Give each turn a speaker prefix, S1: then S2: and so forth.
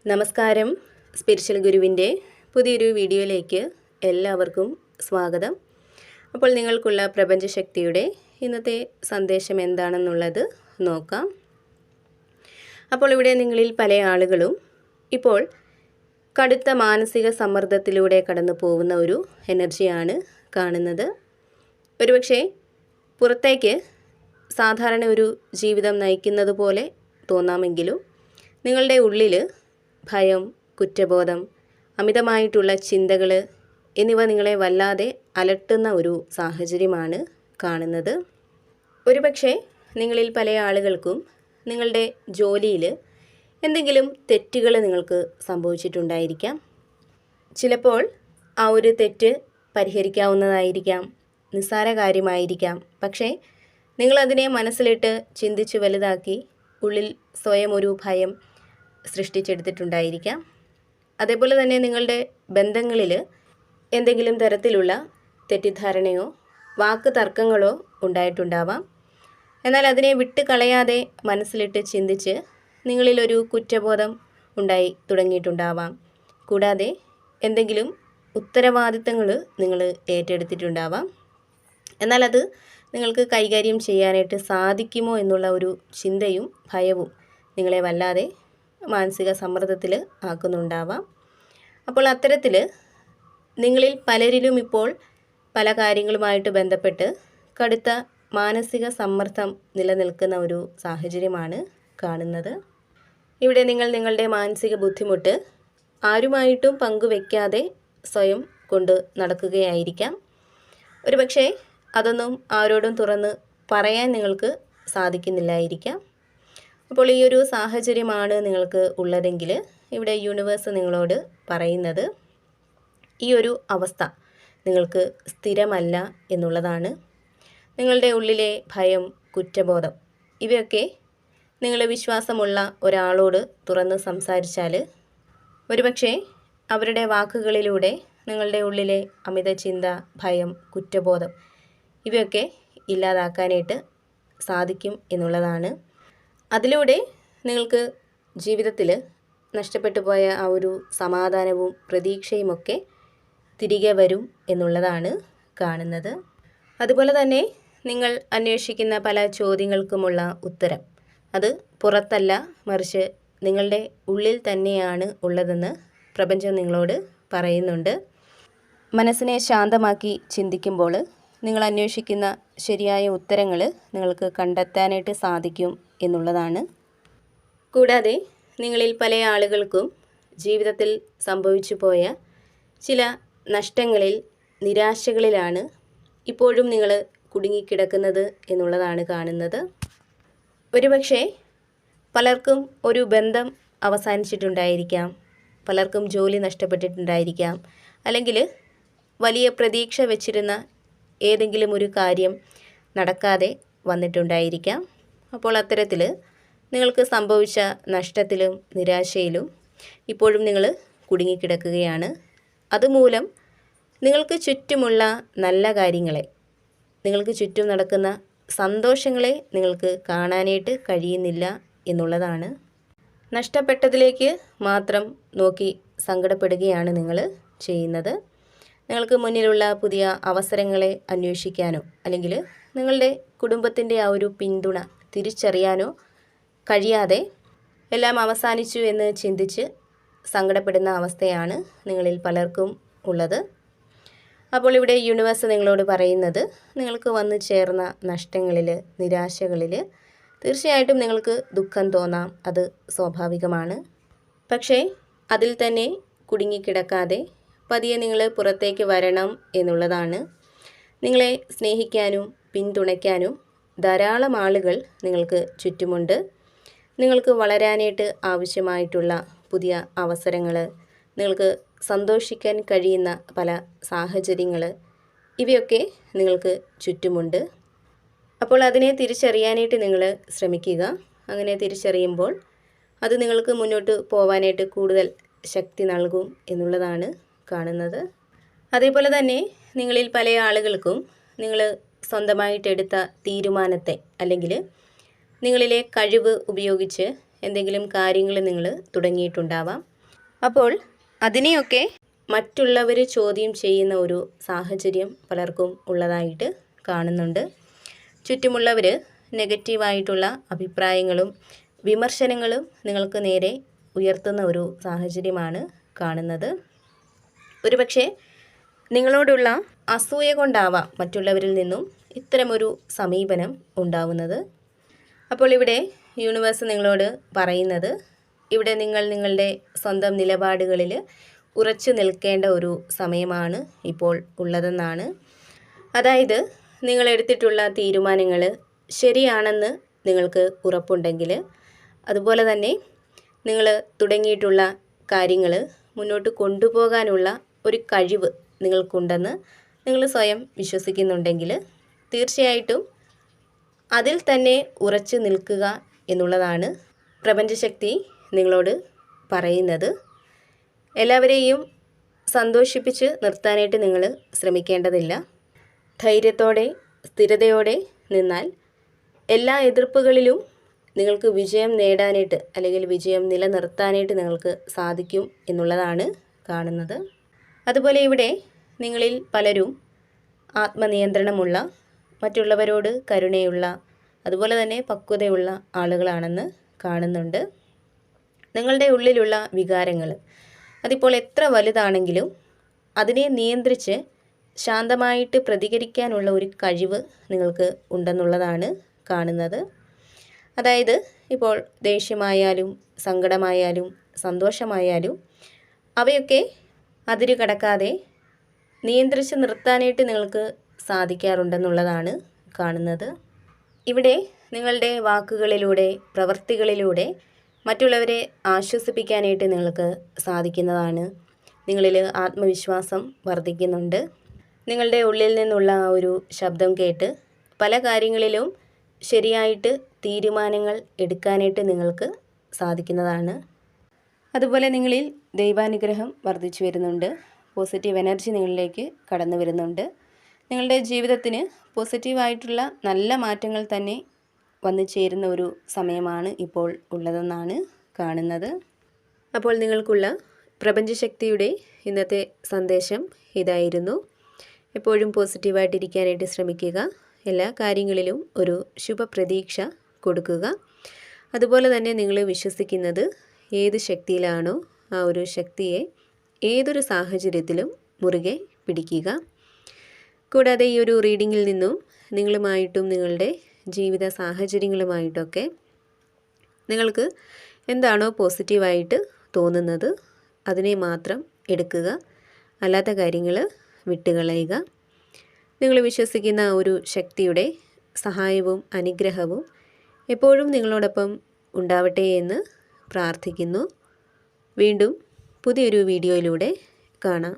S1: നമസ്കാരം. സ്പിരിച്വൽ ഗുരുവിൻ്റെ പുതിയൊരു വീഡിയോയിലേക്ക് എല്ലാവർക്കും സ്വാഗതം. അപ്പോൾ നിങ്ങൾക്കുള്ള പ്രപഞ്ചശക്തിയുടെ ഇന്നത്തെ സന്ദേശം എന്താണെന്നുള്ളത് നോക്കാം. അപ്പോൾ ഇവിടെ നിങ്ങളിൽ പല ആളുകളും ഇപ്പോൾ കടുത്ത മാനസിക സമ്മർദ്ദത്തിലൂടെ കടന്നു പോകുന്ന ഒരു എനർജിയാണ് കാണുന്നത്. ഒരുപക്ഷെ പുറത്തേക്ക് സാധാരണ ഒരു ജീവിതം നയിക്കുന്നത് പോലെ തോന്നാമെങ്കിലും നിങ്ങളുടെ ഉള്ളിൽ ഭയം, കുറ്റബോധം, അമിതമായിട്ടുള്ള ചിന്തകൾ എന്നിവ നിങ്ങളെ വല്ലാതെ അലട്ടുന്ന ഒരു സാഹചര്യമാണ് കാണുന്നത്. ഒരുപക്ഷെ നിങ്ങളിൽ പല ആളുകൾക്കും നിങ്ങളുടെ ജോലിയിൽ എന്തെങ്കിലും തെറ്റുകൾ നിങ്ങൾക്ക് സംഭവിച്ചിട്ടുണ്ടായിരിക്കാം. ചിലപ്പോൾ ആ ഒരു തെറ്റ് പരിഹരിക്കാവുന്നതായിരിക്കാം, നിസ്സാര കാര്യമായിരിക്കാം. പക്ഷേ നിങ്ങളതിനെ മനസ്സിലിട്ട് ചിന്തിച്ച് വലുതാക്കി ഉള്ളിൽ സ്വയം ഒരു ഭയം സൃഷ്ടിച്ചെടുത്തിട്ടുണ്ടായിരിക്കാം. അതേപോലെ തന്നെ നിങ്ങളുടെ ബന്ധങ്ങളിൽ എന്തെങ്കിലും തരത്തിലുള്ള തെറ്റിദ്ധാരണയോ വാക്ക് തർക്കങ്ങളോ ഉണ്ടായിട്ടുണ്ടാവാം. എന്നാൽ അതിനെ വിട്ട് കളയാതെ മനസ്സിലിട്ട് ചിന്തിച്ച് നിങ്ങളിലൊരു കുറ്റബോധം ഉണ്ടായി തുടങ്ങിയിട്ടുണ്ടാവാം. കൂടാതെ എന്തെങ്കിലും ഉത്തരവാദിത്തങ്ങൾ നിങ്ങൾ ഏറ്റെടുത്തിട്ടുണ്ടാവാം. എന്നാൽ അത് നിങ്ങൾക്ക് കൈകാര്യം ചെയ്യാനായിട്ട് സാധിക്കുമോ എന്നുള്ള ഒരു ചിന്തയും ഭയവും നിങ്ങളെ വല്ലാതെ മാനസിക സമ്മർദ്ദത്തിൽ ആക്കുന്നുണ്ടാവാം. അപ്പോൾ അത്തരത്തിൽ നിങ്ങളിൽ പലരിലും ഇപ്പോൾ പല കാര്യങ്ങളുമായിട്ട് ബന്ധപ്പെട്ട് കടുത്ത മാനസിക സമ്മർദ്ദം നിലനിൽക്കുന്ന ഒരു സാഹചര്യമാണ് കാണുന്നത്. ഇവിടെ നിങ്ങൾ നിങ്ങളുടെ മാനസിക ബുദ്ധിമുട്ട് ആരുമായിട്ടും പങ്കുവെക്കാതെ സ്വയം കൊണ്ട് നടക്കുകയായിരിക്കാം. ഒരുപക്ഷെ അതൊന്നും ആരോടും തുറന്ന് പറയാൻ നിങ്ങൾക്ക് സാധിക്കുന്നില്ലായിരിക്കാം. അപ്പോൾ ഈ ഒരു സാഹചര്യമാണ് നിങ്ങൾക്ക് ഉള്ളതെങ്കിൽ ഇവിടെ യൂണിവേഴ്സ് നിങ്ങളോട് പറയുന്നത് ഈ ഒരു അവസ്ഥ നിങ്ങൾക്ക് സ്ഥിരമല്ല എന്നുള്ളതാണ്. നിങ്ങളുടെ ഉള്ളിലെ ഭയം, കുറ്റബോധം ഇവയൊക്കെ നിങ്ങൾ വിശ്വാസമുള്ള ഒരാളോട് തുറന്ന് സംസാരിച്ചാൽ ഒരുപക്ഷെ അവരുടെ വാക്കുകളിലൂടെ നിങ്ങളുടെ ഉള്ളിലെ അമിത ചിന്ത, ഭയം, കുറ്റബോധം ഇവയൊക്കെ ഇല്ലാതാക്കാനായിട്ട് സാധിക്കും എന്നുള്ളതാണ്. അതിലൂടെ നിങ്ങൾക്ക് ജീവിതത്തിൽ നഷ്ടപ്പെട്ടു പോയ ആ ഒരു സമാധാനവും പ്രതീക്ഷയുമൊക്കെ തിരികെ വരും എന്നുള്ളതാണ് കാണുന്നത്. അതുപോലെ തന്നെ നിങ്ങൾ അന്വേഷിക്കുന്ന പല ചോദ്യങ്ങൾക്കുമുള്ള ഉത്തരം അത് പുറത്തല്ല, മറിച്ച് നിങ്ങളുടെ ഉള്ളിൽ തന്നെയാണ് ഉള്ളതെന്ന് പ്രപഞ്ചം നിങ്ങളോട് പറയുന്നുണ്ട്. മനസ്സിനെ ശാന്തമാക്കി ചിന്തിക്കുമ്പോൾ നിങ്ങൾ അന്വേഷിക്കുന്ന ശരിയായ ഉത്തരങ്ങൾ നിങ്ങൾക്ക് കണ്ടെത്താനായിട്ട് സാധിക്കും എന്നുള്ളതാണ്. കൂടാതെ നിങ്ങളിൽ പല ആളുകൾക്കും ജീവിതത്തിൽ സംഭവിച്ചു പോയ ചില നഷ്ടങ്ങളിൽ, നിരാശകളിലാണ് ഇപ്പോഴും നിങ്ങൾ കുടുങ്ങിക്കിടക്കുന്നത് എന്നുള്ളതാണ് കാണുന്നത്. ഒരുപക്ഷെ പലർക്കും ഒരു ബന്ധം അവസാനിച്ചിട്ടുണ്ടായിരിക്കാം, പലർക്കും ജോലി നഷ്ടപ്പെട്ടിട്ടുണ്ടായിരിക്കാം, അല്ലെങ്കിൽ വലിയ പ്രതീക്ഷ വെച്ചിരുന്ന ഏതെങ്കിലും ഒരു കാര്യം നടക്കാതെ വന്നിട്ടുണ്ടായിരിക്കാം. അപ്പോൾ അത്തരത്തിൽ നിങ്ങൾക്ക് സംഭവിച്ച നഷ്ടത്തിലും നിരാശയിലും ഇപ്പോഴും നിങ്ങൾ കുടുങ്ങിക്കിടക്കുകയാണ്. അതുമൂലം നിങ്ങൾക്ക് ചുറ്റുമുള്ള നല്ല കാര്യങ്ങളെ, നിങ്ങൾക്ക് ചുറ്റും നടക്കുന്ന സന്തോഷങ്ങളെ നിങ്ങൾക്ക് കാണാനായിട്ട് കഴിയുന്നില്ല എന്നുള്ളതാണ്. നഷ്ടപ്പെട്ടതിലേക്ക് മാത്രം നോക്കി സങ്കടപ്പെടുകയാണ് നിങ്ങൾ ചെയ്യുന്നത്. നിങ്ങൾക്ക് മുന്നിലുള്ള പുതിയ അവസരങ്ങളെ അന്വേഷിക്കാനോ അല്ലെങ്കിൽ നിങ്ങളുടെ കുടുംബത്തിൻ്റെ ആ ഒരു പിന്തുണ തിരിച്ചറിയാനോ കഴിയാതെ എല്ലാം അവസാനിച്ചു എന്ന് ചിന്തിച്ച് സങ്കടപ്പെടുന്ന അവസ്ഥയാണ് നിങ്ങളിൽ പലർക്കും ഉള്ളത്. അപ്പോൾ ഇവിടെ യൂണിവേഴ്സ് നിങ്ങളോട് പറയുന്നത് നിങ്ങൾക്ക് വന്നു ചേർന്ന നഷ്ടങ്ങളിൽ, നിരാശകളിൽ തീർച്ചയായിട്ടും നിങ്ങൾക്ക് ദുഃഖം തോന്നാം, അത് സ്വാഭാവികമാണ്. പക്ഷേ അതിൽ തന്നെ കുടുങ്ങിക്കിടക്കാതെ പതിയെ നിങ്ങൾ പുറത്തേക്ക് വരണം എന്നുള്ളതാണ്. നിങ്ങളെ സ്നേഹിക്കാനും പിന്തുണയ്ക്കാനും ധാരാളം ആളുകൾ നിങ്ങൾക്ക് ചുറ്റുമുണ്ട്. നിങ്ങൾക്ക് വളരാനായിട്ട് ആവശ്യമായിട്ടുള്ള പുതിയ അവസരങ്ങൾ, നിങ്ങൾക്ക് സന്തോഷിക്കാൻ കഴിയുന്ന പല സാഹചര്യങ്ങൾ ഇവയൊക്കെ നിങ്ങൾക്ക് ചുറ്റുമുണ്ട്. അപ്പോൾ അതിനെ തിരിച്ചറിയാനായിട്ട് നിങ്ങൾ ശ്രമിക്കുക. അങ്ങനെ തിരിച്ചറിയുമ്പോൾ അത് നിങ്ങൾക്ക് മുന്നോട്ട് പോകാനായിട്ട് കൂടുതൽ ശക്തി നൽകും എന്നുള്ളതാണ് കാണുന്നത്. അതേപോലെ തന്നെ നിങ്ങളിൽ പല ആളുകൾക്കും നിങ്ങൾ സ്വന്തമായിട്ടെടുത്ത തീരുമാനത്തെ അല്ലെങ്കിൽ നിങ്ങളിലെ കഴിവ് ഉപയോഗിച്ച് എന്തെങ്കിലും കാര്യങ്ങൾ നിങ്ങൾ തുടങ്ങിയിട്ടുണ്ടാവാം. അപ്പോൾ അതിനെയൊക്കെ മറ്റുള്ളവർ ചോദ്യം ചെയ്യുന്ന ഒരു സാഹചര്യം പലർക്കും ഉള്ളതായിട്ട് കാണുന്നുണ്ട്. ചുറ്റുമുള്ളവർ നെഗറ്റീവായിട്ടുള്ള അഭിപ്രായങ്ങളും വിമർശനങ്ങളും നിങ്ങൾക്ക് നേരെ ഉയർത്തുന്ന ഒരു സാഹചര്യമാണ് കാണുന്നത്. ഒരുപക്ഷെ നിങ്ങളോടുള്ള അസൂയ കൊണ്ടാവാം മറ്റുള്ളവരിൽ നിന്നും ഇത്തരമൊരു സമീപനം ഉണ്ടാവുന്നത്. അപ്പോൾ ഇവിടെ യൂണിവേഴ്സ് നിങ്ങളോട് പറയുന്നത്, ഇവിടെ നിങ്ങൾ നിങ്ങളുടെ സ്വന്തം നിലപാടുകളിൽ ഉറച്ചു നിൽക്കേണ്ട ഒരു സമയമാണ് ഇപ്പോൾ ഉള്ളതെന്നാണ്. അതായത് നിങ്ങൾ എടുത്തിട്ടുള്ള തീരുമാനങ്ങൾ ശരിയാണെന്ന് നിങ്ങൾക്ക് ഉറപ്പുണ്ടെങ്കിൽ, അതുപോലെ തന്നെ നിങ്ങൾ തുടങ്ങിയിട്ടുള്ള കാര്യങ്ങൾ മുന്നോട്ട് കൊണ്ടുപോകാനുള്ള ഒരു കഴിവ് നിങ്ങൾക്കുണ്ടെന്ന് നിങ്ങൾ സ്വയം വിശ്വസിക്കുന്നുണ്ടെങ്കിൽ, തീർച്ചയായിട്ടും അതിൽ തന്നെ ഉറച്ചു നിൽക്കുക എന്നുള്ളതാണ് പ്രപഞ്ചശക്തി നിങ്ങളോട് പറയുന്നത്. എല്ലാവരെയും സന്തോഷിപ്പിച്ച് നിർത്താനായിട്ട് നിങ്ങൾ ശ്രമിക്കേണ്ടതില്ല. ധൈര്യത്തോടെ സ്ഥിരതയോടെ നിന്നാൽ എല്ലാ എതിർപ്പുകളിലും നിങ്ങൾക്ക് വിജയം നേടാനായിട്ട് അല്ലെങ്കിൽ വിജയം നിലനിർത്താനായിട്ട് നിങ്ങൾക്ക് സാധിക്കും എന്നുള്ളതാണ് കാണുന്നത്. അതുപോലെ ഇവിടെ നിങ്ങളിൽ പലരും ആത്മനിയന്ത്രണമുള്ള, മറ്റുള്ളവരോട് കരുണയുള്ള, അതുപോലെ തന്നെ പക്വതയുള്ള ആളുകളാണെന്ന് കാണുന്നുണ്ട്. നിങ്ങളുടെ ഉള്ളിലുള്ള വികാരങ്ങൾ അതിപ്പോൾ എത്ര വലുതാണെങ്കിലും അതിനെ നിയന്ത്രിച്ച് ശാന്തമായിട്ട് പ്രതികരിക്കാനുള്ള ഒരു കഴിവ് നിങ്ങൾക്ക് ഉണ്ടെന്നുള്ളതാണ് കാണുന്നത്. അതായത് ഇപ്പോൾ ദേഷ്യമായാലും സങ്കടമായാലും സന്തോഷമായാലും അവയൊക്കെ അതിര് കടക്കാതെ നിയന്ത്രിച്ച് നിർത്താനായിട്ട് നിങ്ങൾക്ക് സാധിക്കാറുണ്ടെന്നുള്ളതാണ് കാണുന്നത്. ഇവിടെ നിങ്ങളുടെ വാക്കുകളിലൂടെ പ്രവൃത്തികളിലൂടെ മറ്റുള്ളവരെ ആശ്വസിപ്പിക്കാനായിട്ട് നിങ്ങൾക്ക് സാധിക്കുന്നതാണ്. നിങ്ങളിൽ ആത്മവിശ്വാസം വർദ്ധിക്കുന്നുണ്ട്. നിങ്ങളുടെ ഉള്ളിൽ നിന്നുള്ള ആ ഒരു ശബ്ദം കേട്ട് പല കാര്യങ്ങളിലും ശരിയായിട്ട് തീരുമാനങ്ങൾ എടുക്കാനായിട്ട് നിങ്ങൾക്ക് സാധിക്കുന്നതാണ്. അതുപോലെ നിങ്ങളിൽ ദൈവാനുഗ്രഹം വർദ്ധിച്ചു വരുന്നുണ്ട്. പോസിറ്റീവ് എനർജി നിങ്ങളിലേക്ക് കടന്നു വരുന്നുണ്ട്. നിങ്ങളുടെ ജീവിതത്തിന് പോസിറ്റീവായിട്ടുള്ള നല്ല മാറ്റങ്ങൾ തന്നെ വന്നു ചേരുന്ന ഒരു സമയമാണ് ഇപ്പോൾ ഉള്ളതെന്നാണ് കാണുന്നത്. അപ്പോൾ നിങ്ങൾക്കുള്ള പ്രപഞ്ചശക്തിയുടെ ഇന്നത്തെ സന്ദേശം ഇതായിരുന്നു. എപ്പോഴും പോസിറ്റീവായിട്ടിരിക്കാനായിട്ട് ശ്രമിക്കുക. എല്ലാ കാര്യങ്ങളിലും ഒരു ശുഭപ്രതീക്ഷ കൊടുക്കുക. അതുപോലെ തന്നെ നിങ്ങൾ വിശ്വസിക്കുന്നത് ഏത് ശക്തിയിലാണോ ആ ഒരു ശക്തിയെ ഏതൊരു സാഹചര്യത്തിലും മുറുകെ പിടിക്കുക. കൂടാതെ ഈ ഒരു റീഡിങ്ങിൽ നിന്നും നിങ്ങളുമായിട്ടും നിങ്ങളുടെ ജീവിത സാഹചര്യങ്ങളുമായിട്ടൊക്കെ നിങ്ങൾക്ക് എന്താണോ പോസിറ്റീവായിട്ട് തോന്നുന്നത് അതിനെ മാത്രം എടുക്കുക. അല്ലാത്ത കാര്യങ്ങൾ വിട്ടുകളയുക. നിങ്ങൾ വിശ്വസിക്കുന്ന ഒരു ശക്തിയുടെ സഹായവും അനുഗ്രഹവും എപ്പോഴും നിങ്ങളോടൊപ്പം ഉണ്ടാവട്ടെ എന്ന് പ്രാർത്ഥിക്കുന്നു. വീണ്ടും പുതിയൊരു വീഡിയോയിലൂടെ കാണാം.